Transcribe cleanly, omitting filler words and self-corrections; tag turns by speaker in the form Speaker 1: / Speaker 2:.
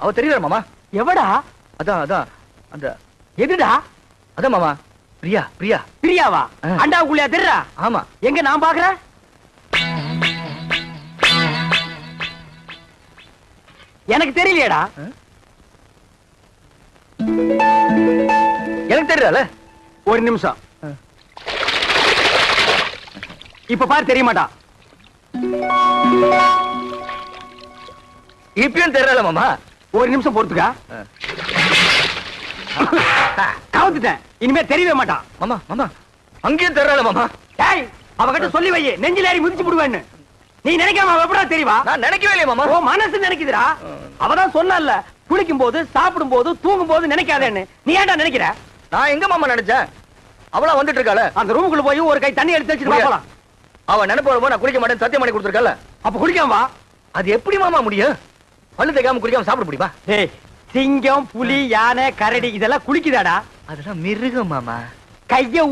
Speaker 1: அவ தெரியல மாமா.
Speaker 2: எவடா?
Speaker 1: அதான் அதான் அந்த
Speaker 2: எதுடா?
Speaker 1: அதான் மாமா, பிரியா. பிரியா
Speaker 2: பிரியாவா? அண்டாவுக்குள்ளயா தெரியறா?
Speaker 1: ஆமா.
Speaker 2: எங்க நான் பாக்குறேன்? எனக்கு தெரியலையடா.
Speaker 1: எனக்கு தெரியல.
Speaker 2: ஒரு நிமிஷம். இப்ப பாரு, தெரிய மாட்டா.
Speaker 1: இப்பயும் தெரியல மாமா.
Speaker 2: ஒரு நிமிஷம் பொறுத்துக்கா. கவுத்துட்டேன். இனிமே தெரியவே மாட்டான்.
Speaker 1: மாமா மாமா, அங்கேயும் தெரியல மாமா.
Speaker 2: டேய், அவகிட்ட சொல்லி வை, நெஞ்சில ஏறி மிதிச்சு விடுவேன்னு. நீ நினைக்காம அவ எப்படா தெரியவா?
Speaker 1: நான் நினைக்கவே இல்லையே மாமா.
Speaker 2: ஓ மனசு நினைக்குதுடா. அவதான் சொன்னல்ல, குளிக்கும் போது, சாப்பிடும் போது, தூங்கும் போது நினைக்காதேன்னு. நீ ஏன்டா நினைக்கிற?
Speaker 1: நான் எங்க மாமா நினைச்சேன்? அவளா வந்துட்டு இருக்காள.
Speaker 2: அந்த ரூமுக்குள்ள போய் ஒரு கை தண்ணி எடுத்து வச்சுட்டு வா போலாம்.
Speaker 1: அவ நினைப்பு வரும்போது நான் குளிக்க மாட்டேன் சத்தியம் பண்ணி கொடுத்துருக்கல.
Speaker 2: அப்ப குளிக்காம வா.
Speaker 1: அது எப்படி மாமா முடியும்? பல்லு தேய்க்காம குளிக்காம சாப்பிட முடியுமா?
Speaker 2: டேய், சிங்கம், புலி, யானை, கரடி இதெல்லாம் குளிக்குதாடா?
Speaker 1: அதெல்லாம் மிருகம் மாமா.
Speaker 2: கைய